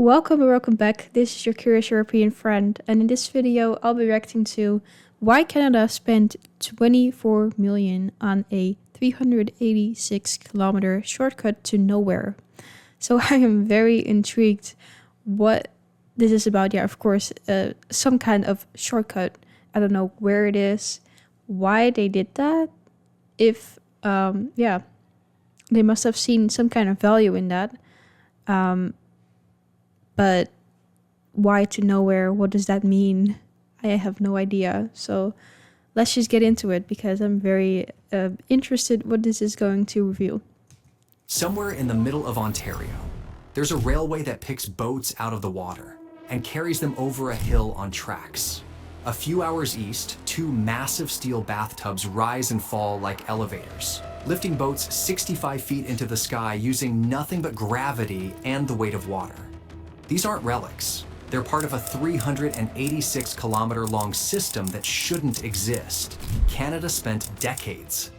welcome or welcome back. This is your curious European friend, and in this video I'll be reacting to why Canada spent 24 million on a 386 kilometer shortcut to nowhere. So I am very intrigued what this is about. Yeah, of course, some kind of shortcut. I don't know where it is, why they did that. If they must have seen some kind of value in that. But why to nowhere? What does that mean? I have no idea. So let's just get into it because I'm very interested what this is going to reveal. Somewhere in the middle of Ontario, there's a railway that picks boats out of the water and carries them over a hill on tracks. A few hours east, two massive steel bathtubs rise and fall like elevators, lifting boats 65 feet into the sky using nothing but gravity and the weight of water. These aren't relics. They're part of a 386-kilometer-long system that shouldn't exist. Canada spent decades,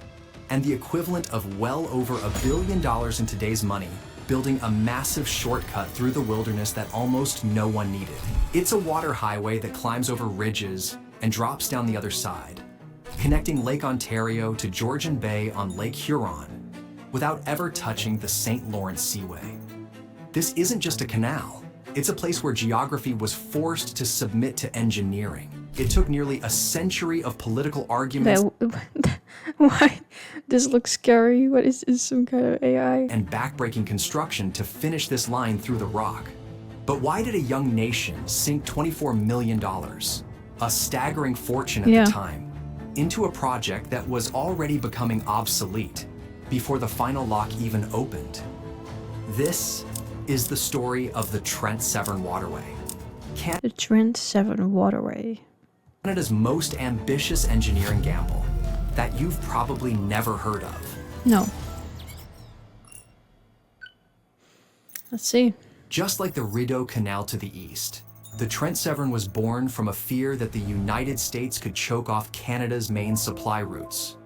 and the equivalent of well over $1 billion in today's money, building a massive shortcut through the wilderness that almost no one needed. It's a water highway that climbs over ridges and drops down the other side, connecting Lake Ontario to Georgian Bay on Lake Huron without ever touching the St. Lawrence Seaway. This isn't just a canal. It's a place where geography was forced to submit to engineering. It took nearly a century of political arguments. Why? This looks scary. What is this, some kind of AI? And backbreaking construction to finish this line through the rock. But why did a young nation sink $24 million, a staggering fortune at the time, into a project that was already becoming obsolete before the final lock even opened? This is the story of the Trent-Severn Waterway. The Trent-Severn Waterway. Canada's most ambitious engineering gamble that you've probably never heard of. No. Let's see. Just like the Rideau Canal to the east, the Trent-Severn was born from a fear that the United States could choke off Canada's main supply routes.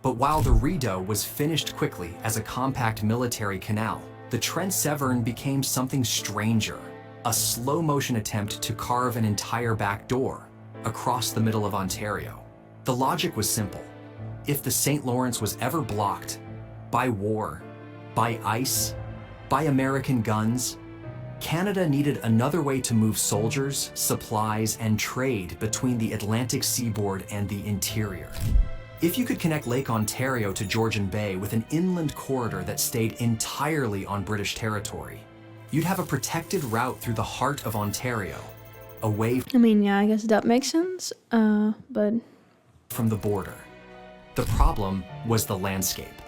But while the Rideau was finished quickly as a compact military canal, the Trent-Severn became something stranger, a slow-motion attempt to carve an entire back door across the middle of Ontario. The logic was simple. If the St. Lawrence was ever blocked by war, by ice, by American guns, Canada needed another way to move soldiers, supplies, and trade between the Atlantic seaboard and the interior. If you could connect Lake Ontario to Georgian Bay with an inland corridor that stayed entirely on British territory, you'd have a protected route through the heart of Ontario, away I guess that makes sense, but from the border. The problem was the landscape.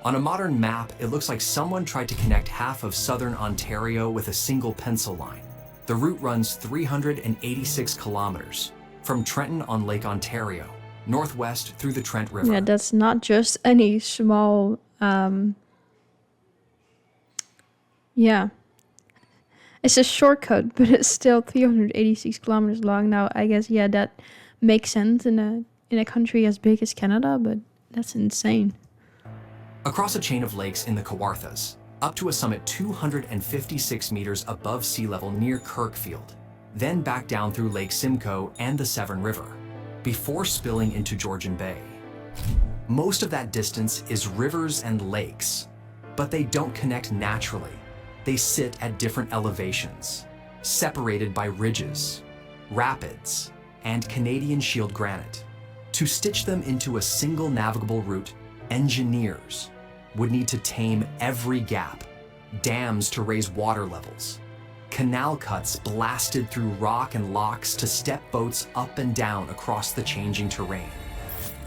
On a modern map, it looks like someone tried to connect half of southern Ontario with a single pencil line. The route runs 386 kilometers from Trenton on Lake Ontario, northwest through the Trent River. Yeah, that's not just any small, It's a shortcut, but it's still 386 kilometers long. Now, I guess, that makes sense in a country as big as Canada, but that's insane. Across a chain of lakes in the Kawarthas, up to a summit 256 meters above sea level near Kirkfield, then back down through Lake Simcoe and the Severn River, before spilling into Georgian Bay. Most of that distance is rivers and lakes, but they don't connect naturally. They sit at different elevations, separated by ridges, rapids, and Canadian shield granite. To stitch them into a single navigable route, engineers would need to tame every gap, dams to raise water levels, canal cuts blasted through rock and locks to step boats up and down across the changing terrain.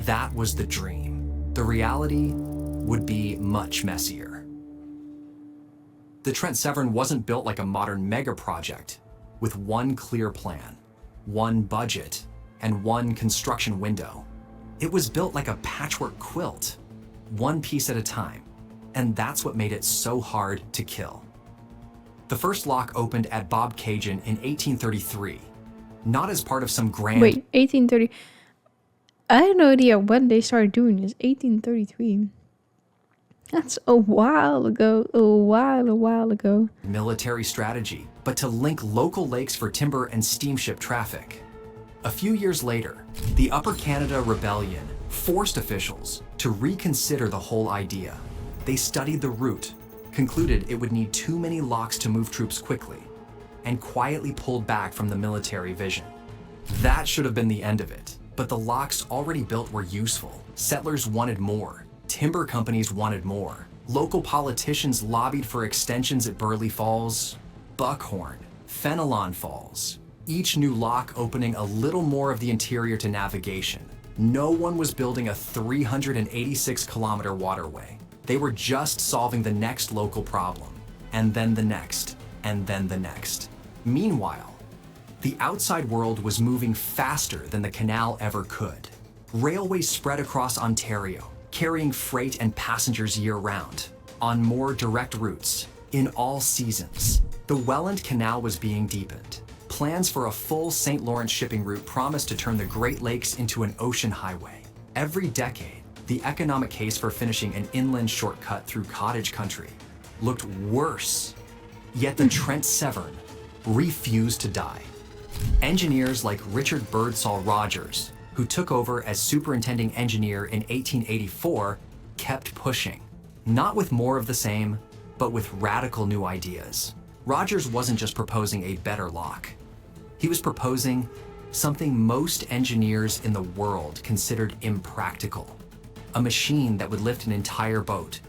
That was the dream. The reality would be much messier. The Trent-Severn wasn't built like a modern mega project with one clear plan, one budget, and one construction window. It was built like a patchwork quilt, one piece at a time, and that's what made it so hard to kill. The first lock opened at Bobcaygeon in 1833, not as part of some grand... Wait, 1830... I had no idea when they started doing this. 1833. That's a while ago. A while ago. Military strategy, but to link local lakes for timber and steamship traffic. A few years later, the Upper Canada Rebellion forced officials to reconsider the whole idea. They studied the route, concluded it would need too many locks to move troops quickly, and quietly pulled back from the military vision. That should have been the end of it, but the locks already built were useful. Settlers wanted more. Timber companies wanted more. Local politicians lobbied for extensions at Burley Falls, Buckhorn, Fenelon Falls, each new lock opening a little more of the interior to navigation. No one was building a 386-kilometer waterway. They were just solving the next local problem, and then the next, and then the next. Meanwhile, the outside world was moving faster than the canal ever could. Railways spread across Ontario, carrying freight and passengers year-round, on more direct routes, in all seasons. The Welland Canal was being deepened. Plans for a full St. Lawrence shipping route promised to turn the Great Lakes into an ocean highway. Every decade, the economic case for finishing an inland shortcut through cottage country looked worse. Yet the Trent Severn refused to die. Engineers like Richard Birdsall Rogers, who took over as superintending engineer in 1884, kept pushing. Not with more of the same, but with radical new ideas. Rogers wasn't just proposing a better lock. He was proposing something most engineers in the world considered impractical. A machine that would lift an entire boat,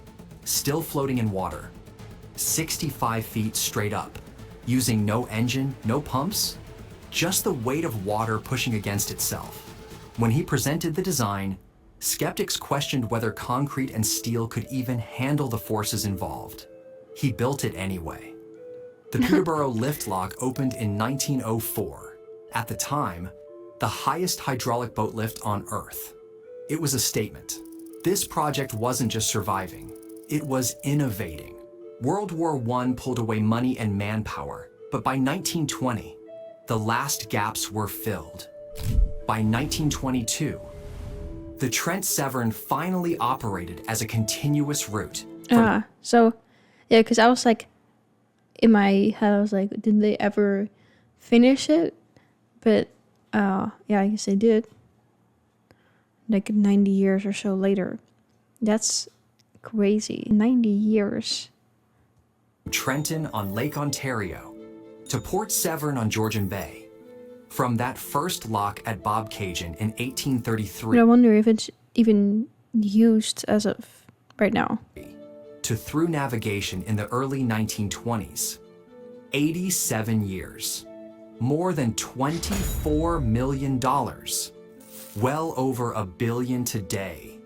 still floating in water, 65 feet straight up, using no engine, no pumps, just the weight of water pushing against itself. When he presented the design, skeptics questioned whether concrete and steel could even handle the forces involved. He built it anyway. The Peterborough lift lock opened in 1904. At the time, the highest hydraulic boat lift on Earth. It was a statement. This project wasn't just surviving, it was innovating. World War I pulled away money and manpower, but by 1920, the last gaps were filled. By 1922, the Trent Severn finally operated as a continuous route. So, yeah, because I was like, in my head, I was like, did they ever finish it? But, yeah, I guess they did. Like 90 years or so later. That's crazy. 90 years. Trenton on Lake Ontario to Port Severn on Georgian Bay. From that first lock at Bobcaygeon in 1833. But I wonder if it's even used as of right now. To through navigation in the early 1920s. 87 years. More than $24 million. Well over $1 billion today.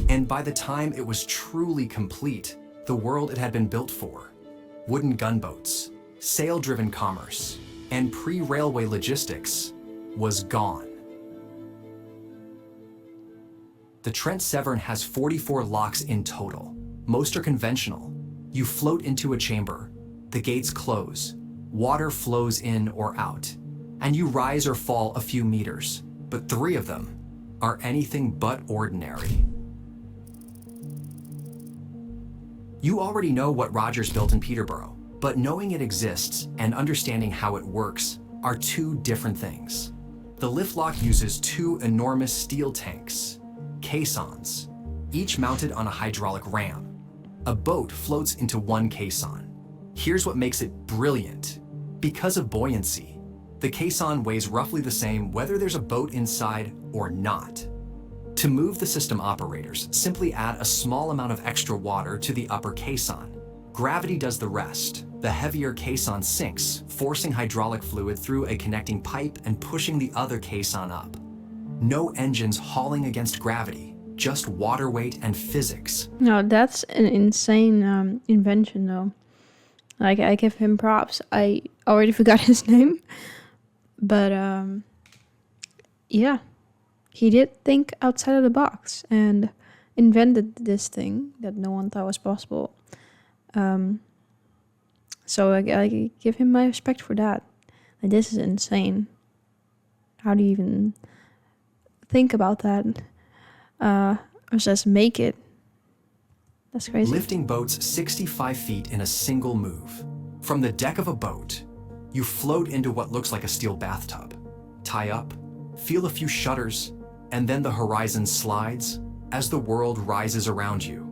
And by the time it was truly complete, the world it had been built for, wooden gunboats, sail-driven commerce, and pre-railway logistics, was gone. The Trent Severn has 44 locks in total. Most are conventional. You float into a chamber, the gates close, water flows in or out, and you rise or fall a few meters, but 3 of them are anything but ordinary. You already know what Rogers built in Peterborough, but knowing it exists and understanding how it works are 2 different things. The lift lock uses 2 enormous steel tanks, caissons, each mounted on a hydraulic ram. A boat floats into one caisson. Here's what makes it brilliant. Because of buoyancy, the caisson weighs roughly the same whether there's a boat inside or not. To move the system, operators simply add a small amount of extra water to the upper caisson. Gravity does the rest. The heavier caisson sinks, forcing hydraulic fluid through a connecting pipe and pushing the other caisson up. No engines hauling against gravity, just water weight and physics. No, that's an insane invention, though. Like, I give him props. I already forgot his name. But, yeah. He did think outside of the box and invented this thing that no one thought was possible. So I give him my respect for that. Like, this is insane. How do you even think about that? Or just make it? That's crazy. lifting boats 65 feet in a single move. From the deck of a boat, you float into what looks like a steel bathtub. Tie up, feel a few shudders, and then the horizon slides as the world rises around you.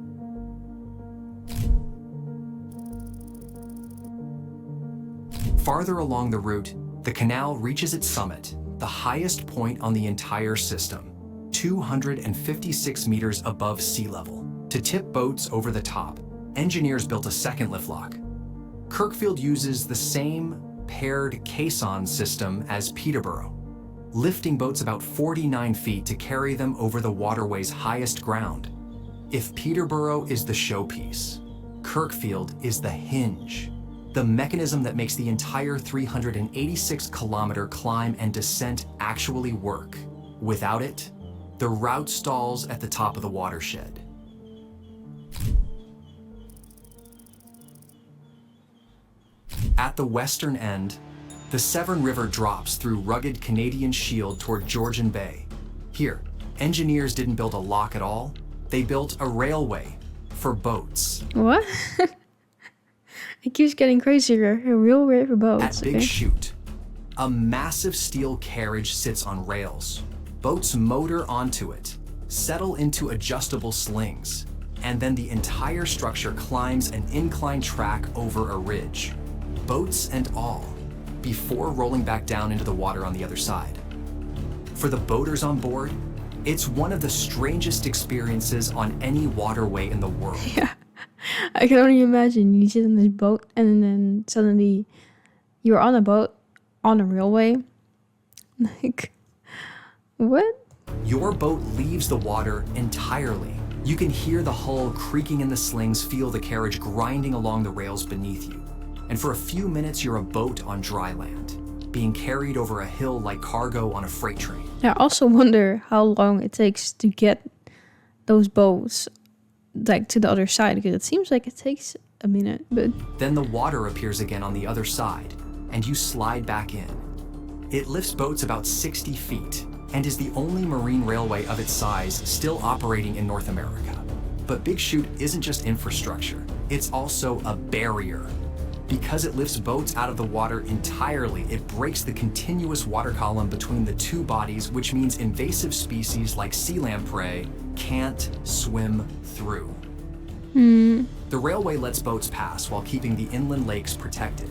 Farther along the route, the canal reaches its summit, the highest point on the entire system, 256 meters above sea level. To tip boats over the top, engineers built a second lift lock. Kirkfield uses the same paired caisson system as Peterborough, lifting boats about 49 feet to carry them over the waterway's highest ground. If Peterborough is the showpiece, Kirkfield is the hinge, the mechanism that makes the entire 386-kilometer climb and descent actually work. Without it, the route stalls at the top of the watershed. At the western end, the Severn River drops through rugged Canadian Shield toward Georgian Bay. Here, engineers didn't build a lock at all. They built a railway for boats. What? It keeps getting crazier. A real river boats. At Big Chute, a massive steel carriage sits on rails. Boats motor onto it, settle into adjustable slings, and then the entire structure climbs an inclined track over a ridge, boats and all, before rolling back down into the water on the other side. For the boaters on board, it's one of the strangest experiences on any waterway in the world. Yeah. I can only imagine you sit on this boat and then suddenly you're on a boat on a railway. Like, what? Your boat leaves the water entirely. You can hear the hull creaking in the slings, feel the carriage grinding along the rails beneath you. And for a few minutes, you're a boat on dry land, being carried over a hill like cargo on a freight train. I also wonder how long it takes to get those boats like to the other side, because it seems like it takes a minute, but Then the water appears again on the other side, and you slide back in. It lifts boats about 60 feet and is the only marine railway of its size still operating in North America. But Big Chute isn't just infrastructure, it's also a barrier. Because it lifts boats out of the water entirely, it breaks the continuous water column between the two bodies, which means invasive species like sea lamprey can't swim through. The railway lets boats pass while keeping the inland lakes protected.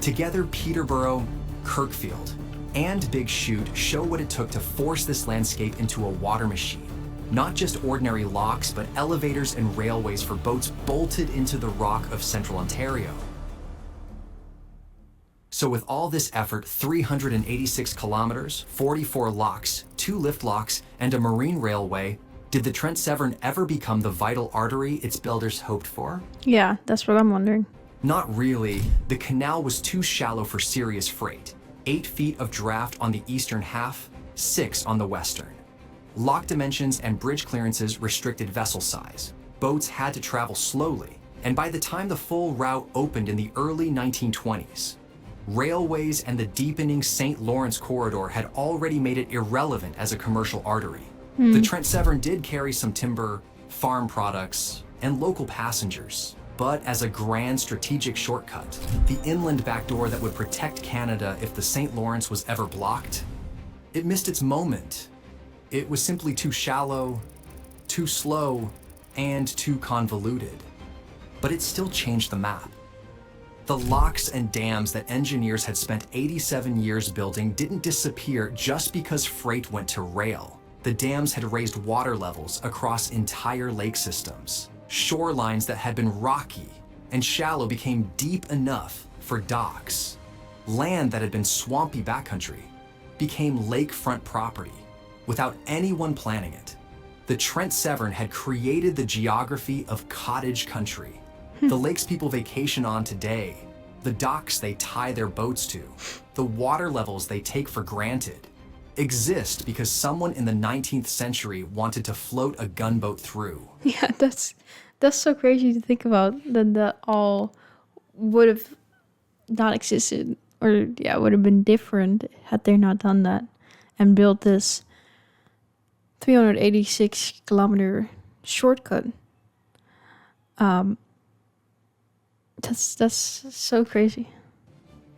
Together, Peterborough, Kirkfield, and Big Chute show what it took to force this landscape into a water machine. Not just ordinary locks, but elevators and railways for boats bolted into the rock of central Ontario. So with all this effort, 386 kilometers, 44 locks, 2 lift locks, and a marine railway, did the Trent Severn ever become the vital artery its builders hoped for? yeah, that's what I'm wondering. Not really. The canal was too shallow for serious freight. 8 feet of draft on the eastern half, 6 on the western. Lock dimensions and bridge clearances restricted vessel size. Boats had to travel slowly, and by the time the full route opened in the early 1920s, railways and the deepening St. Lawrence corridor had already made it irrelevant as a commercial artery. The Trent Severn did carry some timber, farm products, and local passengers, but as a grand strategic shortcut, the inland backdoor that would protect Canada if the St. Lawrence was ever blocked, it missed its moment. It was simply too shallow, too slow, and too convoluted. But it still changed the map. The locks and dams that engineers had spent 87 years building didn't disappear just because freight went to rail. The dams had raised water levels across entire lake systems. Shorelines that had been rocky and shallow became deep enough for docks. Land that had been swampy backcountry became lakefront property without anyone planning it. The Trent Severn had created the geography of cottage country. The lakes people vacation on today, the docks they tie their boats to, the water levels they take for granted, exist because someone in the 19th century wanted to float a gunboat through. Yeah, that's so crazy to think about, that all would have not existed, or yeah, would have been different had they not done that and built this 386 kilometer shortcut. That's so crazy.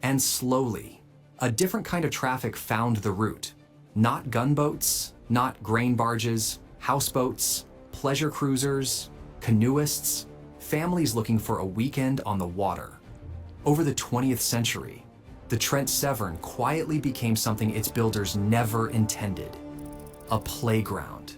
And slowly, a different kind of traffic found the route. Not gunboats, not grain barges, houseboats, pleasure cruisers, canoeists, families looking for a weekend on the water. Over the 20th century, the Trent Severn quietly became something its builders never intended: a playground.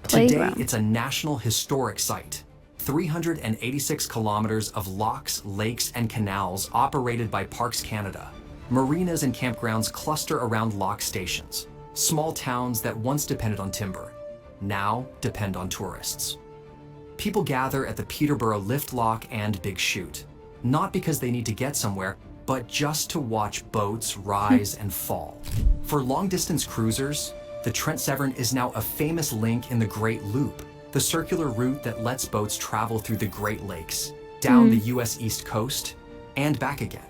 Today, it's a National Historic Site. 386 kilometers of locks, lakes, and canals operated by Parks Canada. Marinas and campgrounds cluster around lock stations. Small towns that once depended on timber, now depend on tourists. People gather at the Peterborough Lift Lock and Big Chute, not because they need to get somewhere, but just to watch boats rise and fall. For long-distance cruisers, the Trent Severn is now a famous link in the Great Loop, the circular route that lets boats travel through the Great Lakes, down the US East Coast, and back again.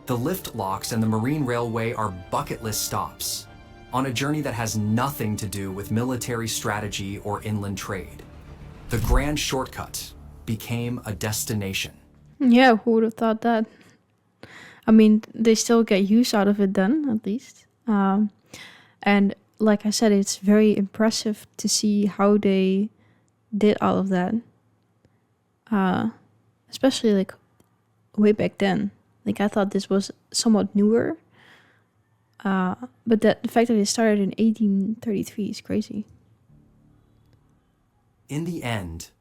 The lift locks and the Marine Railway are bucket list stops on a journey that has nothing to do with military strategy or inland trade. The Grand Shortcut became a destination. Yeah, who would have thought that? I mean, they still get use out of it then, at least. And like I said, it's very impressive to see how they did all of that. Especially like way back then. Like I thought this was somewhat newer. But the fact that it started in 1833 is crazy. In the end,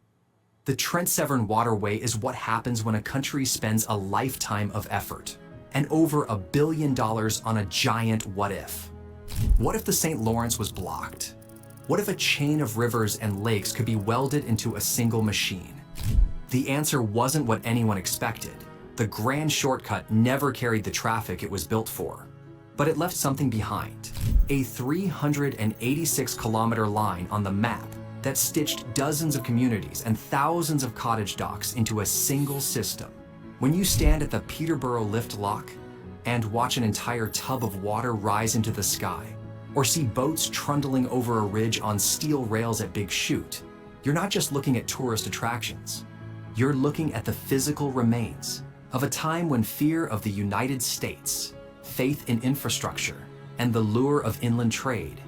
the Trent Severn Waterway is what happens when a country spends a lifetime of effort and over $1 billion on a giant what if. What if the St. Lawrence was blocked? What if a chain of rivers and lakes could be welded into a single machine? The answer wasn't what anyone expected. The Grand Shortcut never carried the traffic it was built for, but it left something behind: a 386-kilometer line on the map that stitched dozens of communities and thousands of cottage docks into a single system. When you stand at the Peterborough Lift Lock and watch an entire tub of water rise into the sky, or see boats trundling over a ridge on steel rails at Big Chute, you're not just looking at tourist attractions. You're looking at the physical remains of a time when fear of the United States, faith in infrastructure, and the lure of inland trade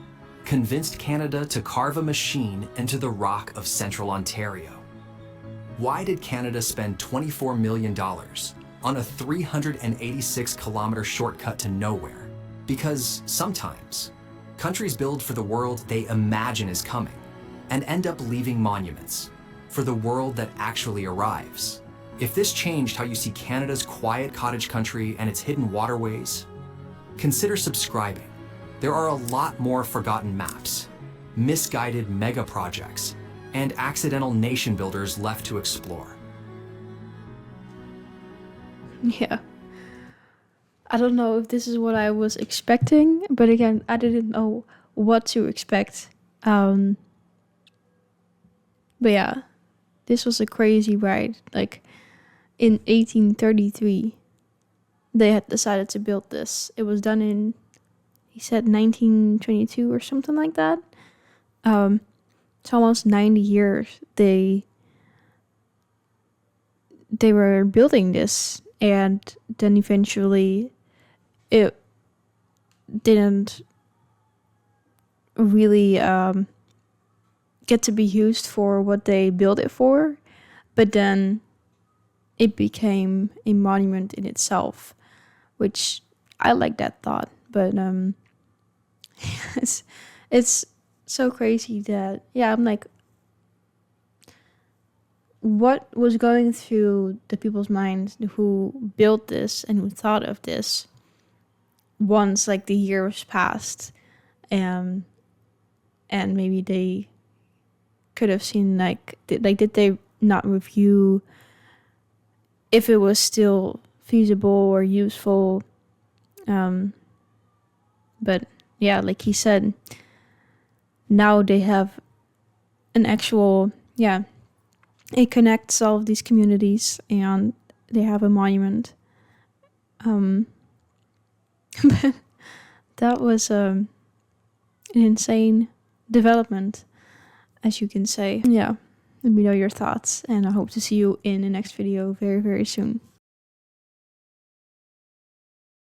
convinced Canada to carve a machine into the rock of central Ontario. Why did Canada spend $24 million on a 386-kilometer shortcut to nowhere? Because sometimes countries build for the world they imagine is coming and end up leaving monuments for the world that actually arrives. If this changed how you see Canada's quiet cottage country and its hidden waterways, consider subscribing. There are a lot more forgotten maps, misguided mega projects, and accidental nation builders left to explore. Yeah. I don't know if this is what I was expecting, but again, I didn't know what to expect. But yeah, this was a crazy ride. Like in 1833, they had decided to build this. It was done in, he said 1922 or something like that. It's almost 90 years they were building this, and then eventually it didn't really get to be used for what they built it for, but then it became a monument in itself, which I like that thought. But it's so crazy that, yeah, I'm like, what was going through the people's minds who built this and who thought of this once like the years passed, and maybe they could have seen did they not review if it was still feasible or useful? But yeah, like he said, now they have an actual, it connects all of these communities and they have a monument. But that was an insane development, as you can say. Yeah, Let me know your thoughts, and I hope to see you in the next video very, very soon.